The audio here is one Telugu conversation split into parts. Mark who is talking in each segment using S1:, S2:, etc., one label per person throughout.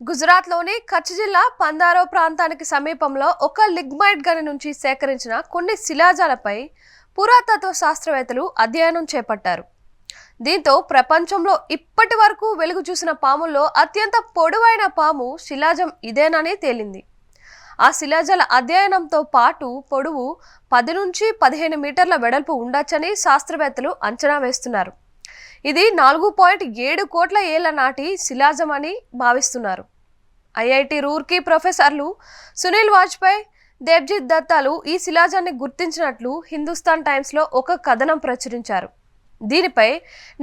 S1: గుజరాత్లోని కచ్ జిల్లా పందారో ప్రాంతానికి సమీపంలో ఒక లిగ్మైట్ గని నుంచి సేకరించిన కొన్ని శిలాజాలపై పురాతత్వ శాస్త్రవేత్తలు అధ్యయనం చేపట్టారు. దీంతో ప్రపంచంలో ఇప్పటి వరకు వెలుగు చూసిన పాముల్లో అత్యంత పొడవైన పాము శిలాజం ఇదేనని తేలింది. ఆ శిలాజాల అధ్యయనంతో పాటు పొడవు 10 నుంచి 15 మీటర్ల వెడల్పు ఉండొచ్చని శాస్త్రవేత్తలు అంచనా వేస్తున్నారు. ఇది 4.7 కోట్ల ఏళ్ల నాటి శిలాజం అని భావిస్తున్నారు. ఐఐటి రూర్కీ ప్రొఫెసర్లు సునీల్ వాజ్పేయి, దేబ్జిత్ దత్తాలు ఈ శిలాజాన్ని గుర్తించినట్లు హిందుస్థాన్ టైమ్స్లో ఒక కథనం ప్రచురించారు. దీనిపై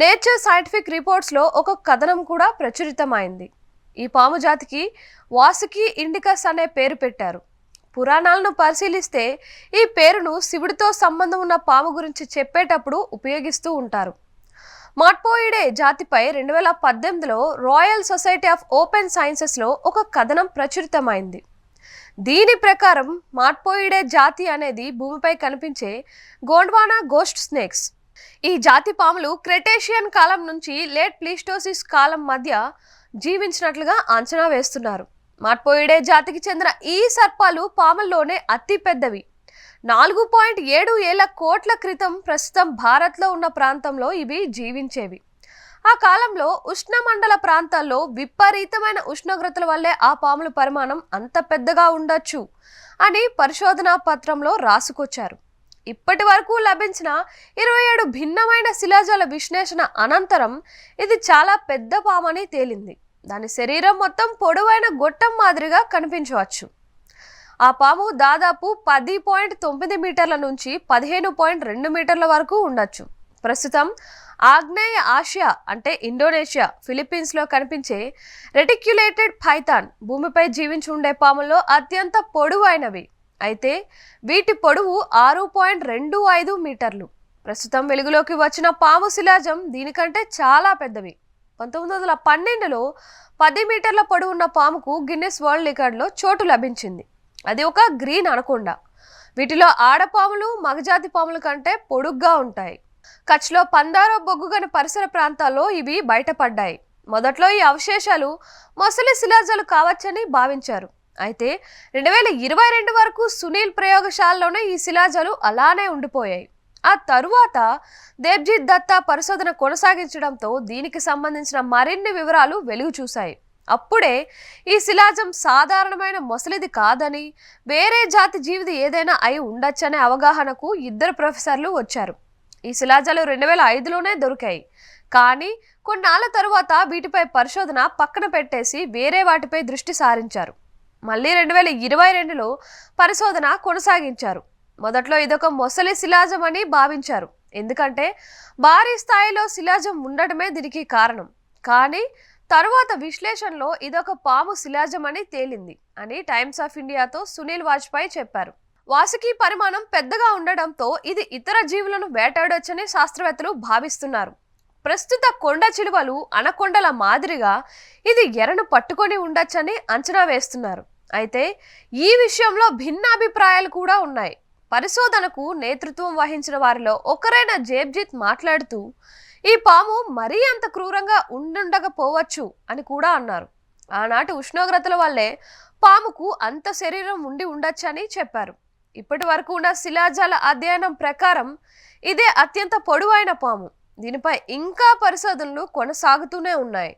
S1: నేచర్ సైంటిఫిక్ రిపోర్ట్స్లో ఒక కథనం కూడా ప్రచురితమైంది. ఈ పాము జాతికి వాసుకి ఇండికస్ అనే పేరు పెట్టారు. పురాణాలను పరిశీలిస్తే ఈ పేరును శివుడితో సంబంధం ఉన్న పాము గురించి చెప్పేటప్పుడు ఉపయోగిస్తూ ఉంటారు. మాట్పోయిడే జాతిపై 2018లో రాయల్ సొసైటీ ఆఫ్ ఓపెన్ సైన్సెస్లో ఒక కథనం ప్రచురితమైంది. దీని ప్రకారం మాట్పోయిడే జాతి అనేది భూమిపై కనిపించే గోండ్వానా గోస్ట్ స్నేక్స్. ఈ జాతి పాములు క్రెటేషియన్ కాలం నుంచి లేట్ ప్లీస్టోసిస్ కాలం మధ్య జీవించినట్లుగా అంచనా వేస్తున్నారు. మాట్పోయిడే జాతికి చెందిన ఈ సర్పాలు పాముల్లోనే అతి పెద్దవి. 4.7 ఏళ్ల కోట్ల క్రితం ప్రస్తుతం భారత్లో ఉన్న ప్రాంతంలో ఇవి జీవించేవి. ఆ కాలంలో ఉష్ణమండల ప్రాంతాల్లో విపరీతమైన ఉష్ణోగ్రతల వల్లే ఆ పాముల పరిమాణం అంత పెద్దగా ఉండొచ్చు అని పరిశోధనా పత్రంలో రాసుకొచ్చారు. ఇప్పటి వరకు లభించిన 27 భిన్నమైన శిలాజాల విశ్లేషణ అనంతరం ఇది చాలా పెద్ద పామని తేలింది. దాని శరీరం మొత్తం పొడవైన గొట్టం మాదిరిగా కనిపించవచ్చు. ఆ పాము దాదాపు 10.9 మీటర్ల నుంచి 15.2 మీటర్ల వరకు ఉండొచ్చు. ప్రస్తుతం ఆగ్నేయ ఆసియా అంటే ఇండోనేషియా, ఫిలిప్పీన్స్లో కనిపించే రెటిక్యులేటెడ్ పైథాన్ భూమిపై జీవించి ఉండే పాముల్లో అత్యంత పొడవైనవి. అయితే వీటి పొడవు 6.25 మీటర్లు. ప్రస్తుతం వెలుగులోకి వచ్చిన పాము శిలాజం దీనికంటే చాలా పెద్దవి. 1912లో 10 మీటర్ల పొడవు ఉన్న పాముకు గిన్నెస్ వరల్డ్ రికార్డులో చోటు లభించింది. అది ఒక గ్రీన్ అనకొండ. వీటిలో ఆడపాములు మగజాతి పాముల కంటే పొడుగ్గా ఉంటాయి. కచ్లో పందారో బొగ్గుగని పరిసర ప్రాంతాల్లో ఇవి బయటపడ్డాయి. మొదట్లో ఈ అవశేషాలు మొసలి శిలాజాలు కావచ్చని భావించారు. అయితే 2022 వరకు సునీల్ ప్రయోగశాలలోనే ఈ శిలాజాలు అలానే ఉండిపోయాయి. ఆ తరువాత దేబ్జిత్ దత్తా పరిశోధన కొనసాగించడంతో దీనికి సంబంధించిన మరిన్ని వివరాలు వెలుగు చూశాయి. అప్పుడే ఈ శిలాజం సాధారణమైన మొసలిది కాదని, వేరే జాతి జీవిది ఏదైనా అయి ఉండొచ్చనే అవగాహనకు ఇద్దరు ప్రొఫెసర్లు వచ్చారు. ఈ శిలాజాలు 2005లోనే దొరికాయి. కానీ కొన్నాళ్ళ తరువాత వీటిపై పరిశోధన పక్కన పెట్టేసి వేరే వాటిపై దృష్టి సారించారు. మళ్ళీ 2022లో పరిశోధన కొనసాగించారు. మొదట్లో ఇదొక మొసలి శిలాజం అని భావించారు, ఎందుకంటే భారీ స్థాయిలో శిలాజం ఉండటమే దీనికి కారణం. కానీ తరువాత విశ్లేషణలో ఇదొక పాము శిలాజం అని తేలింది అని టైమ్స్ ఆఫ్ ఇండియాతో సునీల్ వాజ్పేయి చెప్పారు. వాసుకి పరిమాణం పెద్దగా ఉండడంతో ఇది ఇతర జీవులను వేటాడొచ్చని శాస్త్రవేత్తలు భావిస్తున్నారు. ప్రస్తుత కొండ చిలువలు, అనకొండల మాదిరిగా ఇది ఎరను పట్టుకొని ఉండొచ్చని అంచనా వేస్తున్నారు. అయితే ఈ విషయంలో భిన్నాభిప్రాయాలు కూడా ఉన్నాయి. పరిశోధనకు నేతృత్వం వహించిన వారిలో ఒకరైన దేబ్జిత్ మాట్లాడుతూ ఈ పాము మరీ అంత క్రూరంగా ఉండుండకపోవచ్చు అని కూడా అన్నారు. ఆనాటి ఉష్ణోగ్రతల వల్లే పాముకు అంత శరీరం ఉండి ఉండొచ్చని చెప్పారు. ఇప్పటి వరకు ఉన్న శిలాజాల అధ్యయనం ప్రకారం ఇదే అత్యంత పొడవైన పాము. దీనిపై ఇంకా పరిశోధనలు కొనసాగుతూనే ఉన్నాయి.